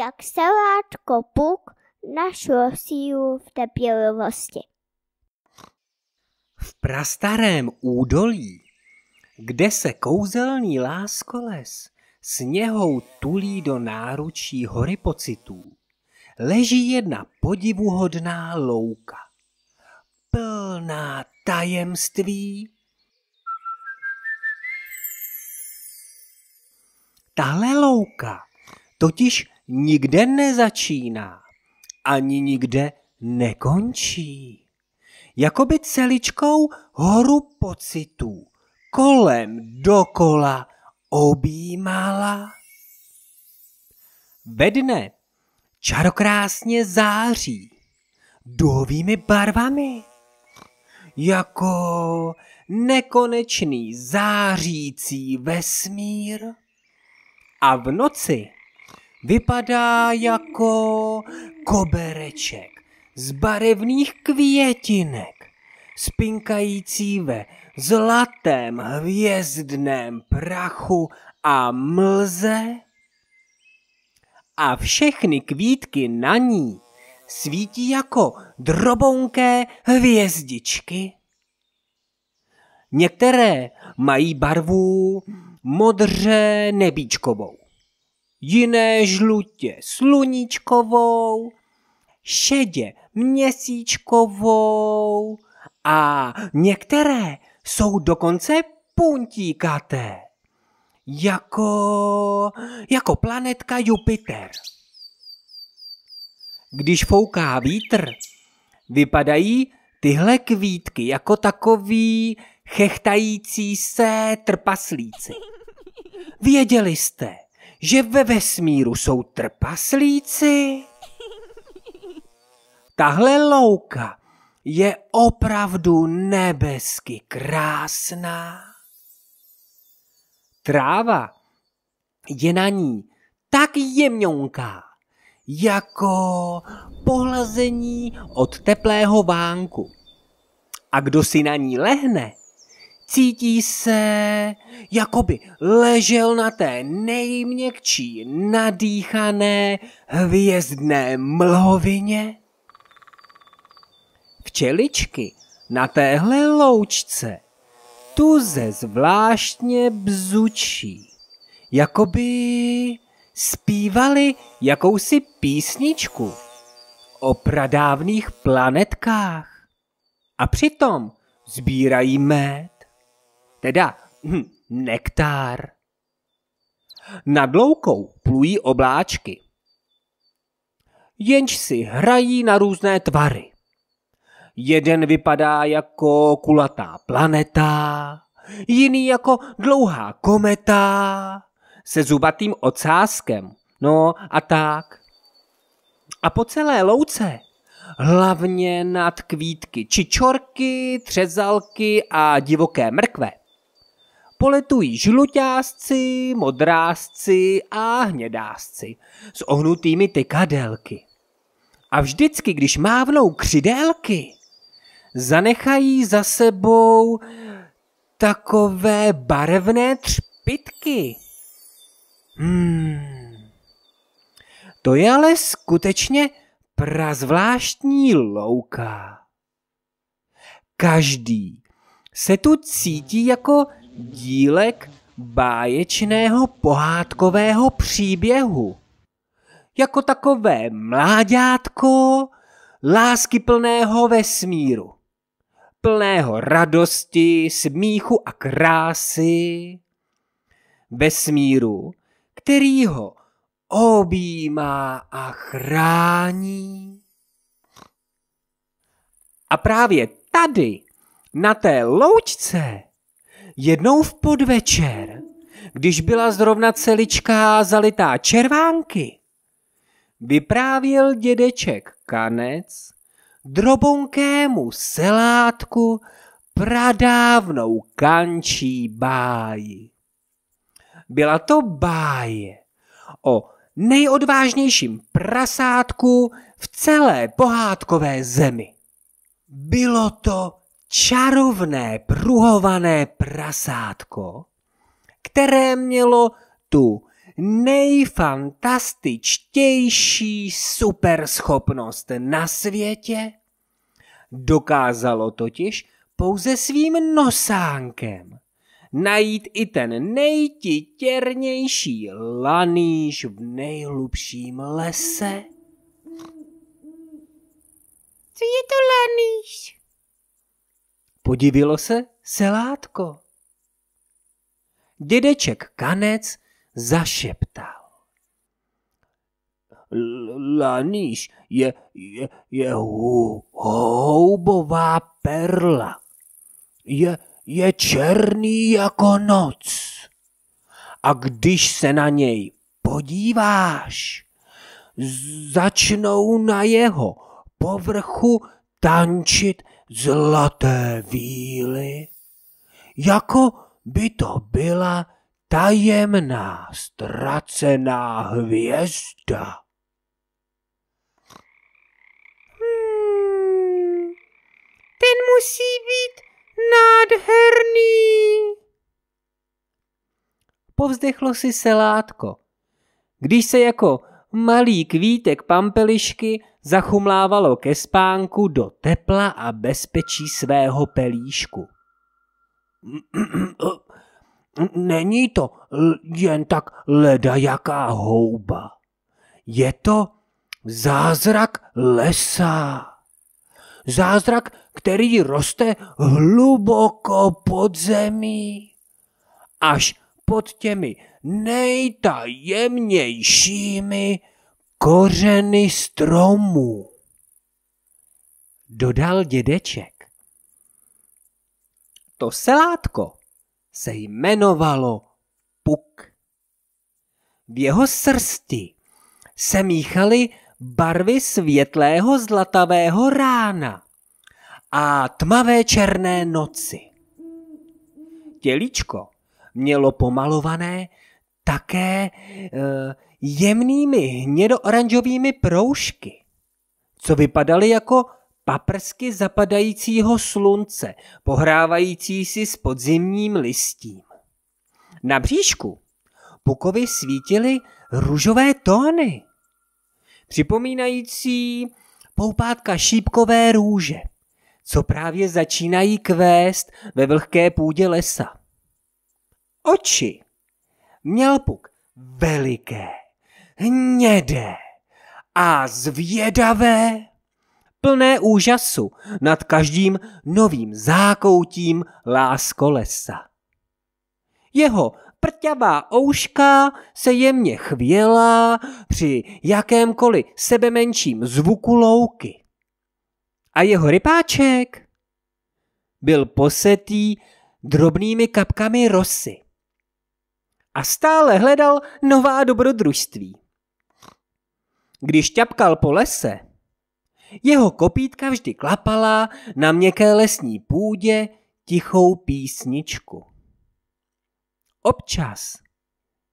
jak selátko Puk našlo sílu v trpělivosti. V prastarém údolí, kde se kouzelný láskoles sněhou tulí do náručí hory pocitů, leží jedna podivuhodná louka, plná tajemství. Tahle louka totiž nikde nezačíná, ani nikde nekončí. Jakoby celičkou horu pocitů kolem dokola objímala. Ve dne čarokrásně září duhovými barvami, jako nekonečný zářící vesmír, a v noci vypadá jako kobereček z barevných květinek, spinkající ve zlatém hvězdném prachu a mlze. A všechny kvítky na ní svítí jako drobonké hvězdičky. Některé mají barvu modře nebíčkovou, jiné žlutě sluníčkovou, šedě měsíčkovou a některé jsou dokonce puntíkaté, jako planetka Jupiter. Když fouká vítr, vypadají tyhle kvítky jako takový chechtající se trpaslíci. Věděli jste, že ve vesmíru jsou trpaslíci? Tahle louka je opravdu nebesky krásná. Tráva je na ní tak jemňonká, jako pohlazení od teplého vánku. A kdo si na ní lehne, cítí se, jako by ležel na té nejměkčí nadýchané hvězdné mlhovině. Včeličky na téhle loučce tuze zvláštně bzučí, jako by zpívali jakousi písničku o pradávných planetkách. A přitom sbírají med, teda nektar. Nad loukou plují obláčky, jenž si hrají na různé tvary. Jeden vypadá jako kulatá planeta, jiný jako dlouhá kometa se zubatým ocáskem, no a tak. A po celé louce, hlavně nad kvítky čičorky, třezalky a divoké mrkve, poletují žluťásci, modrásci a hnědásci s ohnutými tykadelky. A vždycky, když mávnou křidélky, zanechají za sebou takové barevné třpytky. To je ale skutečně prazvláštní louka. Každý se tu cítí jako dílek báječného pohádkového příběhu. Jako takové mláďátko láskyplného vesmíru. Plného radosti, smíchu a krásy. Vesmíru, který ho objímá a chrání. A právě tady, na té loučce, jednou v podvečer, když byla zrovna celička zalitá červánky, vyprávěl dědeček Kanec drobonkému selátku pradávnou kančí báji. Byla to báje o nejodvážnějším prasátku v celé pohádkové zemi. Bylo to čarovné pruhované prasátko, které mělo tu nejfantastičtější superschopnost na světě. Dokázalo totiž pouze svým nosánkem najít i ten nejtitěrnější lanýž v nejhlubším lese. Co je to lanýž? Podivilo se selátko. Dědeček Kanec zašeptal. Lanýž je houbová perla. Je černý jako noc. A když se na něj podíváš, začnou na jeho povrchu tančit zlaté víly, jako by to byla tajemná ztracená hvězda. Ten musí být nádherný. Povzdechlo si selátko, když se jako malý kvítek pampelišky zachumlávalo ke spánku do tepla a bezpečí svého pelíšku. Není to jen tak ledajaká houba. Je to zázrak lesa. Zázrak, který roste hluboko pod zemí, až pod těmi nejtajemnějšími kořeny stromů, dodal dědeček. To selátko se jmenovalo Puk. V jeho srsti se míchaly barvy světlého zlatavého rána a tmavé černé noci. Tělíčko mělo pomalované také jemnými hnědooranžovými proužky, co vypadaly jako paprsky zapadajícího slunce, pohrávající si s podzimním listím. Na bříšku Pukovi svítily růžové tóny, připomínající poupátka šípkové růže, co právě začínají kvést ve vlhké půdě lesa. Oči měl Puk veliké, hnědé a zvědavé, plné úžasu nad každým novým zákoutím láskolesa. Jeho prťavá ouška se jemně chvěla při jakémkoliv sebemenším zvuku louky. A jeho rypáček byl posetý drobnými kapkami rosy a stále hledal nová dobrodružství. Když ťapkal po lese, jeho kopítka vždy klapala na měkké lesní půdě tichou písničku. Občas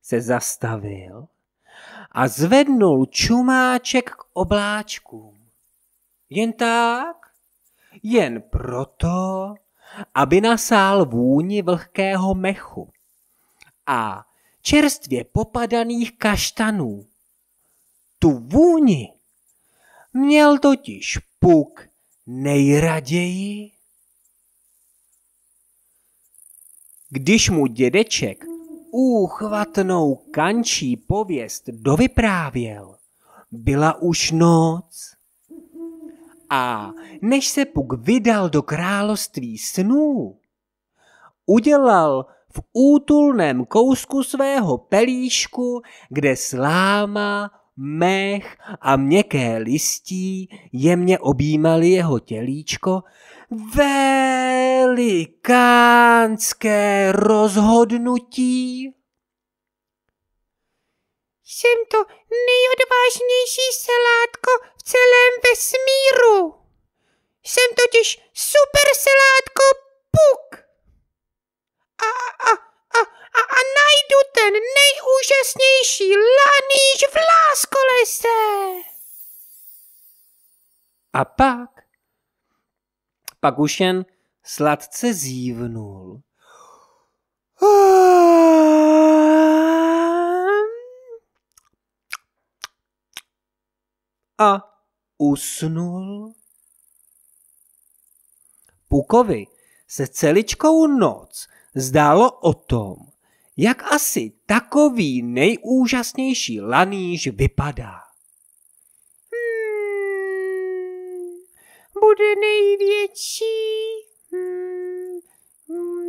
se zastavil a zvednul čumáček k obláčkům. Jen tak, jen proto, aby nasál vůni vlhkého mechu a čerstvě popadaných kaštanů. Tu vůni měl totiž Puk nejraději. Když mu dědeček úchvatnou kančí pověst dovyprávěl, byla už noc. A než se Puk vydal do království snů, udělal v útulném kousku svého pelíšku, kde sláma, mech a měkké listí jemně objímali jeho tělíčko, velikánské rozhodnutí. Jsem to nejodvážnější selátko v celém vesmíru. Jsem totiž super selátko Puk. A najdu ten nejúžasnější lanýž v láskolese. A pak už jen sladce zívnul. a usnul. Pukovi se celičkou noc zdálo o tom, jak asi takový nejúžasnější lanýž vypadá. Bude největší,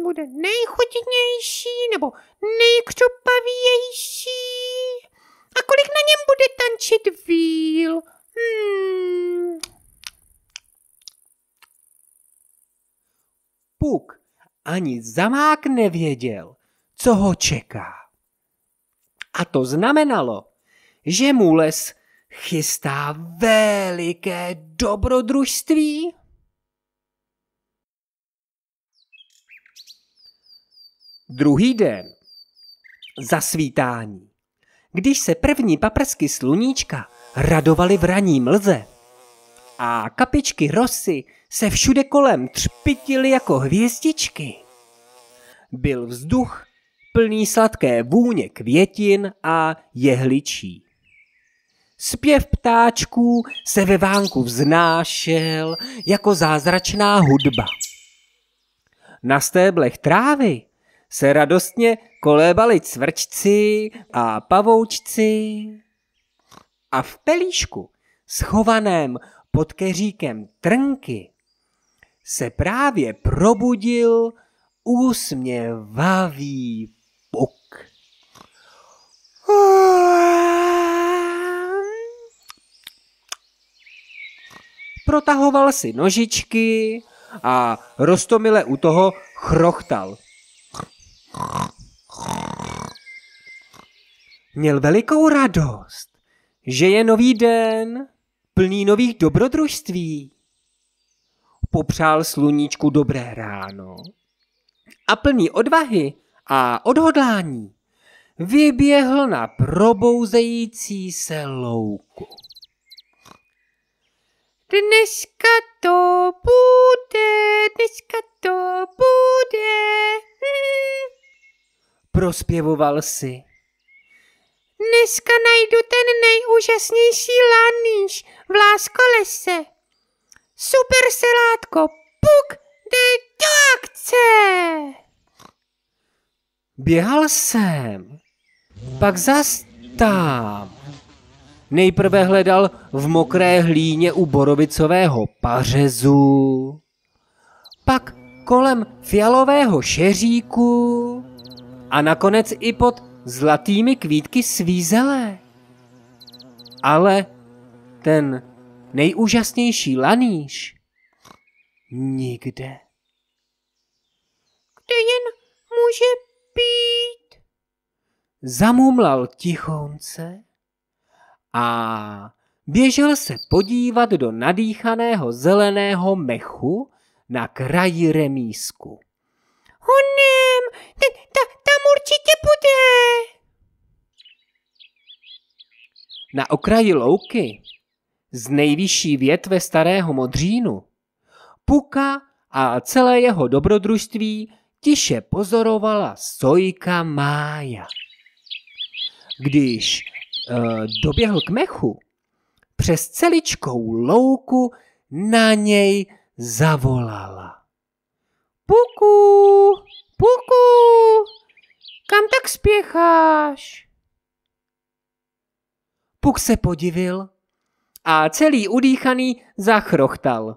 bude nejchutnější nebo nejkřupavější. A kolik na něm bude tančit víl? Puk ani zamák nevěděl, co ho čeká. A to znamenalo, že mu les chystá veliké dobrodružství. Druhý den, zasvítání, když se první paprsky sluníčka radovaly v ranní mlze a kapičky rosy se všude kolem třpytily jako hvězdičky, byl vzduch plný sladké vůně květin a jehličí. Zpěv ptáčků se ve vánku vznášel jako zázračná hudba. Na stéblech trávy se radostně kolébali cvrčci a pavoučci. A v pelíšku, schovaném pod keříkem trnky, se právě probudil úsměvavý Puk. Protahoval si nožičky a roztomile u toho chrochtal. Měl velikou radost, že je nový den, plný nových dobrodružství. Popřál sluníčku dobré ráno a plný odvahy a odhodlání vyběhl na probouzející se louku. Dneska to bude. Prospěvoval si. Dneska najdu ten nejúžasnější lanýž v láskolese. Super Selátko, Puk jde do akce! Běhal jsem, pak zas tam. Nejprve hledal v mokré hlíně u borovicového pařezu, pak kolem fialového šeříku a nakonec i pod zlatými kvítky svízele. Ale ten nejúžasnější lanýž nikde. Kde jen může být? Zamumlal tichonce a běžel se podívat do nadýchaného zeleného mechu na kraji remízku. Honem, tam určitě bude. Na okraji louky, z nejvyšší větve starého modřínu, Puka a celé jeho dobrodružství tiše pozorovala sojka Mája. Když doběhl k mechu, přes celičkou louku na něj zavolala. Puku, kam tak spěcháš? Puk se podivil a celý udýchaný zachrochtal.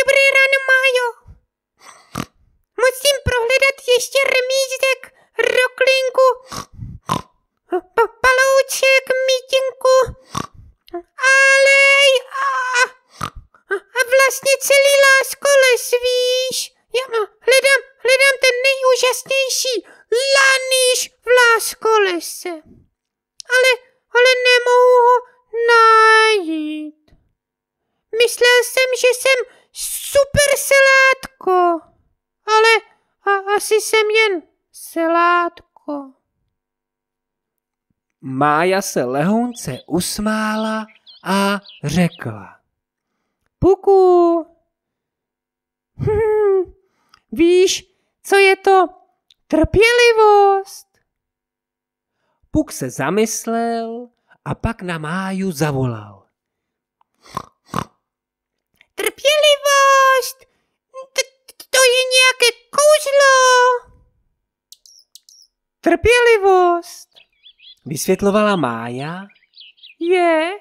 Dobré ráno, Májo. Musím prohledat ještě remízek, roklinku, palouček, mítinku, alej a vlastně celý láskoles, víš? Já hledám ten nejúžasnější lanýž v láskolese. Ale nemohu ho najít. Myslel jsem, že jsem Super Selátko, ale asi jsem jen selátko. Mája se lehounce usmála a řekla. Puku, víš, co je to trpělivost? Puk se zamyslel a pak na Máju zavolal. Trpělivost! To je nějaké kouzlo! Trpělivost, vysvětlovala Mája, je,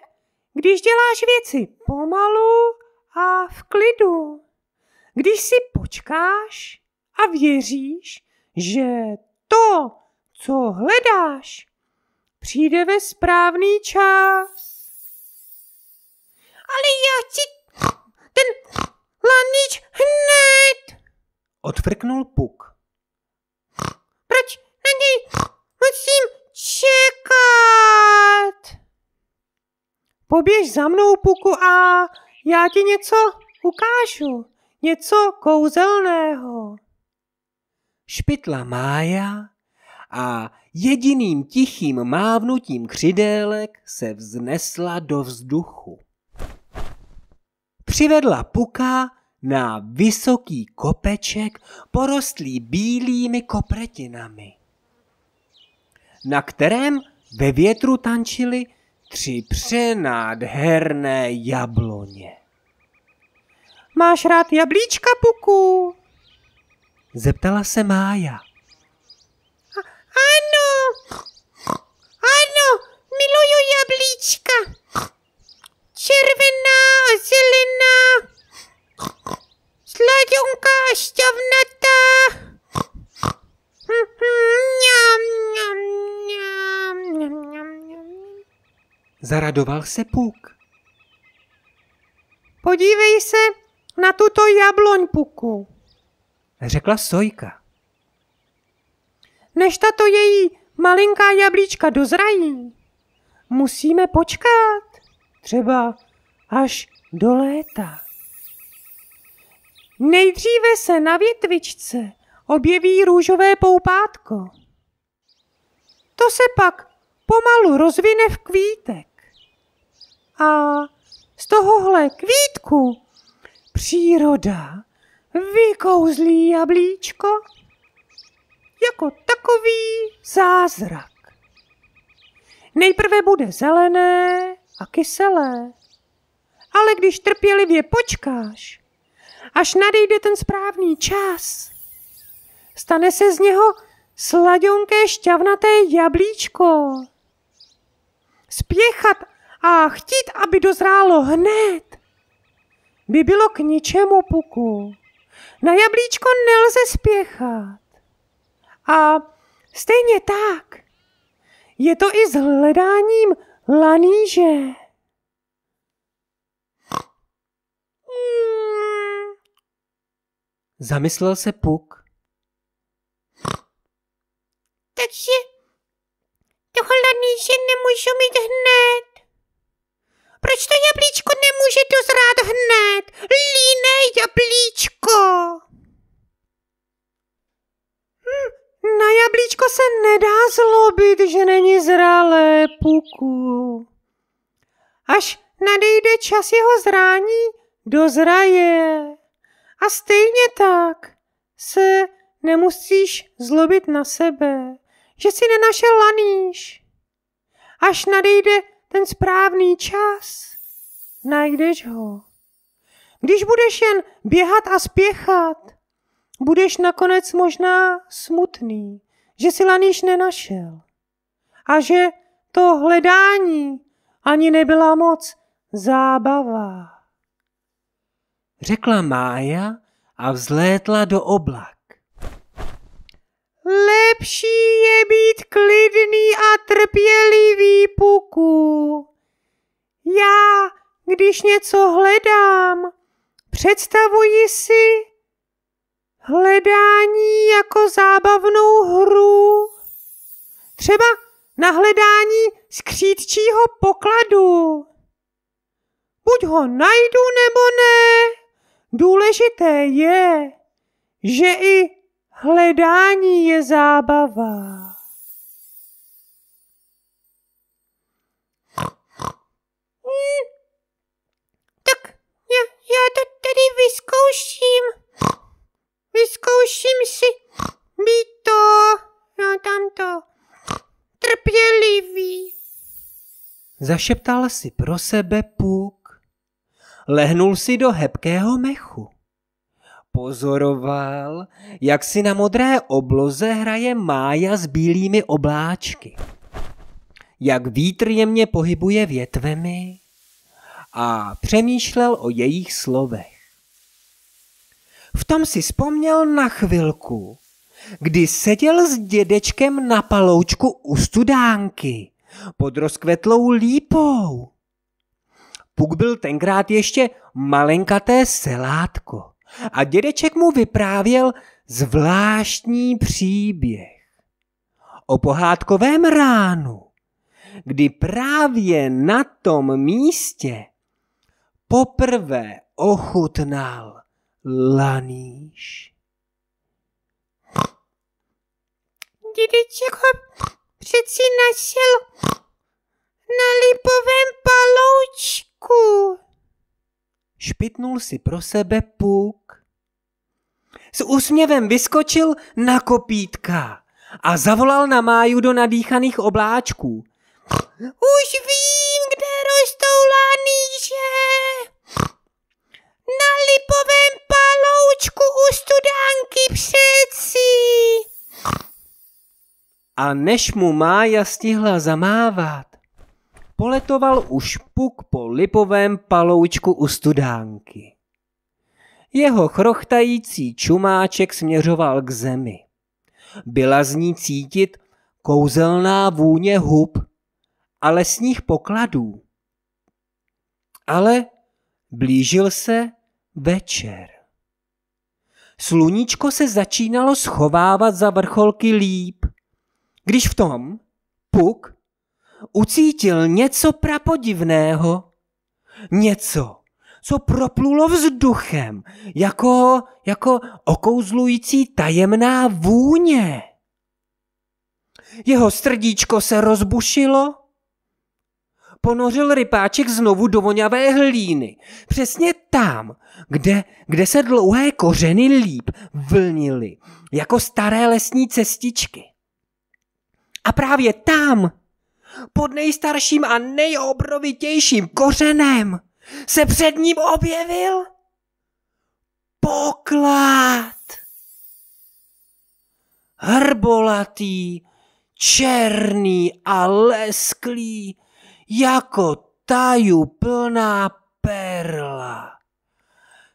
když děláš věci pomalu a v klidu. Když si počkáš a věříš, že to, co hledáš, přijde ve správný čas. Ale já chci ten laníč hned! Odfrknul Puk. Proč na něj musím čekat? Poběž za mnou, Puku, a já ti něco ukážu. Něco kouzelného. Špitla Mája a jediným tichým mávnutím křidélek se vznesla do vzduchu. Přivedla Puka na vysoký kopeček porostlý bílými kopretinami, na kterém ve větru tančily 3 přenádherné jabloně. Máš rád jablíčka, Puku? Zeptala se Mája. Ano, miluju jablíčka. Červená a zelená, sladonká a šťavnatá. Zaradoval se Puk. Podívej se na tuto jabloň, Puku, řekla Sojka. Než tato její malinká jablíčka dozrají, musíme počkat, třeba až do léta. Nejdříve se na větvičce objeví růžové poupátko. To se pak pomalu rozvine v kvítek. A z tohohle kvítku příroda vykouzlí jablíčko jako takový zázrak. Nejprve bude zelené a kyselé, ale když trpělivě počkáš, až nadejde ten správný čas, stane se z něho sladionké šťavnaté jablíčko. Spěchat a chtít, aby dozrálo hned, by bylo k ničemu, Puku. Na jablíčko nelze spěchat. A stejně tak je to i s hledáním laníže. Zamyslel se Puk. Takže tohle laníže nemůžu mít hned. Proč to jablíčko nemůže dozrát hned? Líné jablíčko. Na jablíčko se nedá zlobit, že není zralé, Puku. Až nadejde čas jeho zrání, dozraje. A stejně tak se nemusíš zlobit na sebe, že si nenašel lanýž. Až nadejde ten správný čas, najdeš ho. Když budeš jen běhat a spěchat, budeš nakonec možná smutný, že si lanýž nenašel. A že to hledání ani nebyla moc zábava. Řekla Mája a vzlétla do oblak. Lepší je být klidný a trpělivý, Puku. Já, když něco hledám, představuji si hledání jako zábavnou hru. Třeba na hledání skřídčího pokladu. Buď ho najdu, nebo ne. Důležité je, že i hledání je zábava. Tak já to tady vyzkouším si být tamto trpělivý. zašeptal si pro sebe Puk. Lehnul si do hebkého mechu. Pozoroval, jak si na modré obloze hraje Mája s bílými obláčky. Jak vítr jemně pohybuje větvemi a přemýšlel o jejich slovech. V tom si vzpomněl na chvilku, kdy seděl s dědečkem na paloučku u studánky pod rozkvetlou lípou. Puk byl tenkrát ještě malenkaté selátko a dědeček mu vyprávěl zvláštní příběh o pohádkovém ránu, kdy právě na tom místě poprvé ochutnal lanýž. Dědeček ho přeci našel na lipovém paloučku. Špitnul si pro sebe Puk. S úsměvem vyskočil na kopítka a zavolal na Máju do nadýchaných obláčků. Už vím, kde rostou lanýže. Na lipovém paloučku u studánky přeci. A než mu Mája stihla zamávat, poletoval už Puk po lipovém paloučku u studánky. Jeho chrochtající čumáček směřoval k zemi. Byla z ní cítit kouzelná vůně hub a lesních pokladů. Ale blížil se večer. Sluníčko se začínalo schovávat za vrcholky líp, když v tom Puk ucítil něco prapodivného. Něco, co proplulo vzduchem, jako okouzlující tajemná vůně. Jeho srdíčko se rozbušilo. Ponořil rypáček znovu do voňavé hlíny. Přesně tam, kde se dlouhé kořeny líp vlnily, jako staré lesní cestičky. A právě tam, pod nejstarším a nejobrovitějším kořenem, se před ním objevil poklad. Hrbolatý, černý a lesklý, jako tajuplná perla,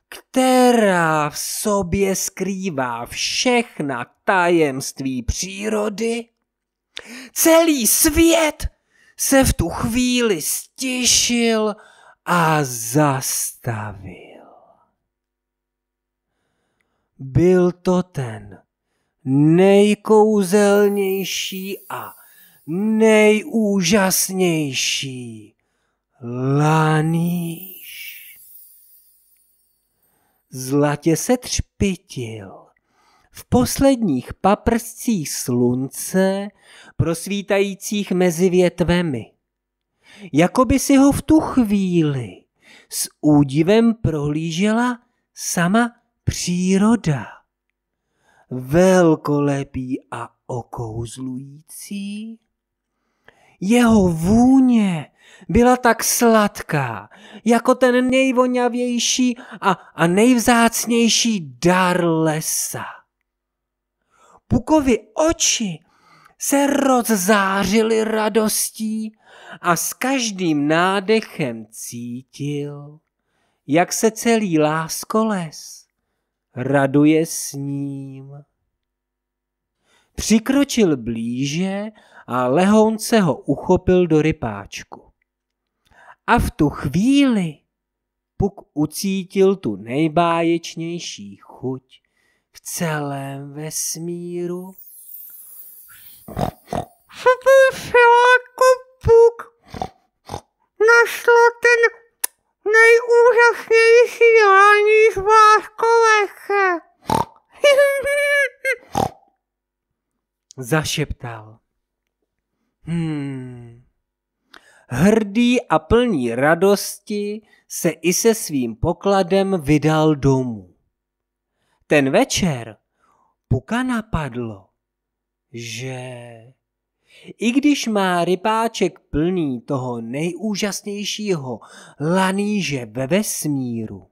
která v sobě skrývá všechna tajemství přírody. Celý svět se v tu chvíli ztišil a zastavil. Byl to ten nejkouzelnější a nejúžasnější lanýž. Zlatě se třpitil v posledních paprscích slunce, prosvítajících mezi větvemi. Jakoby si ho v tu chvíli s údivem prohlížela sama příroda. Velkolepý a okouzlující. Jeho vůně byla tak sladká, jako ten nejvoňavější a nejvzácnější dar lesa. Pukovi oči se rozzářily radostí a s každým nádechem cítil, jak se celý láskoles raduje s ním. Přikročil blíže a lehounce ho uchopil do rypáčku. A v tu chvíli Puk ucítil tu nejbáječnější chuť v celém vesmíru. Šláko Puk našlo ten nejúžasnější lanýž v láskoleche. Zašeptal. Hrdý a plný radosti se i se svým pokladem vydal domů. Ten večer Puka napadlo, že I když má rybáček plný toho nejúžasnějšího lanýže ve vesmíru,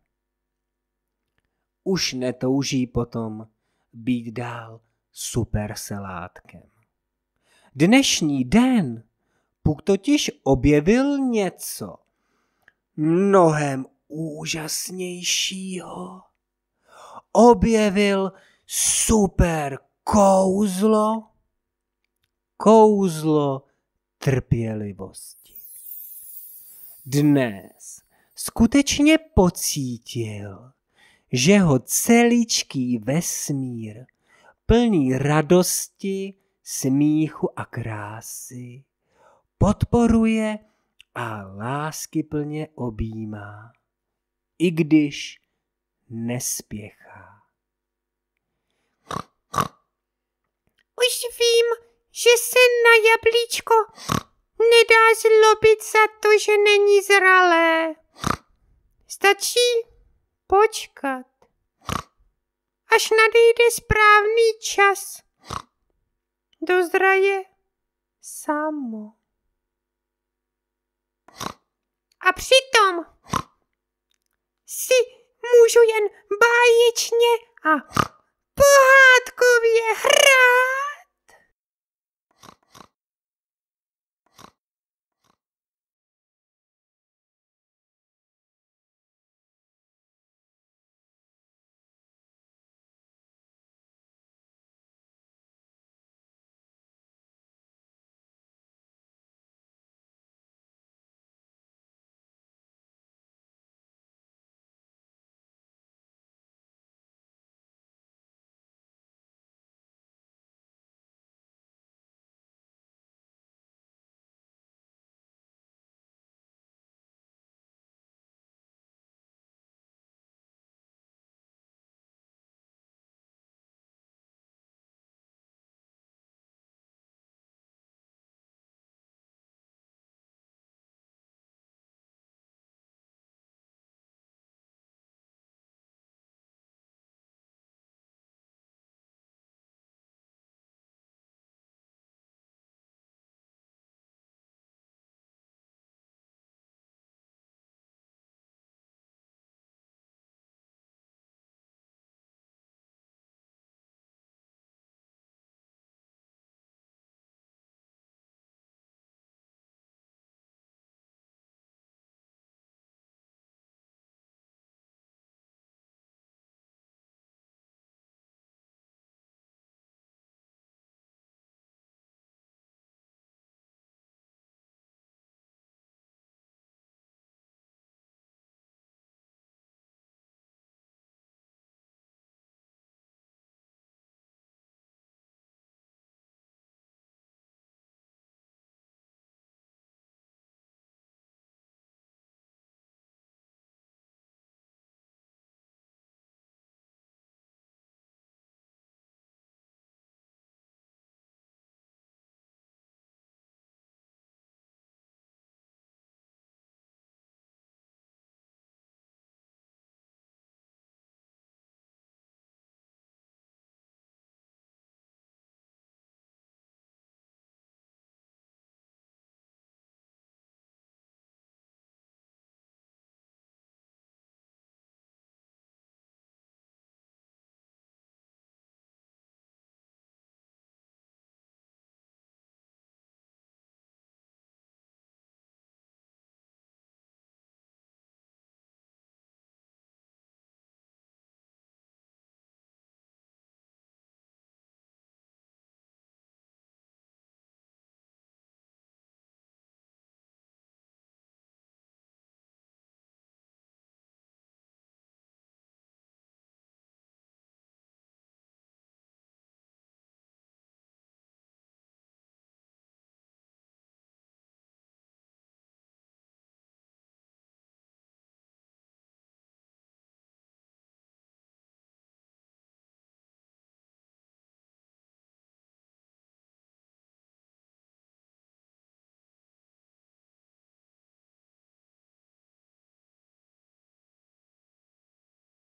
už netouží potom být dál superselátkem. Dnešní den Puk totiž objevil něco mnohem úžasnějšího. Objevil super kouzlo, kouzlo trpělivosti. Dnes skutečně pocítil, že ho celičký vesmír plný radosti, smíchu a krásy podporuje a láskyplně objímá, i když nespěchá. Už vím, že se na jablíčko nedá zlobit za to, že není zralé. Stačí počkat, až nadejde správný čas. Dozraje samo. A přitom si můžu jen báječně a pohádkově hrát.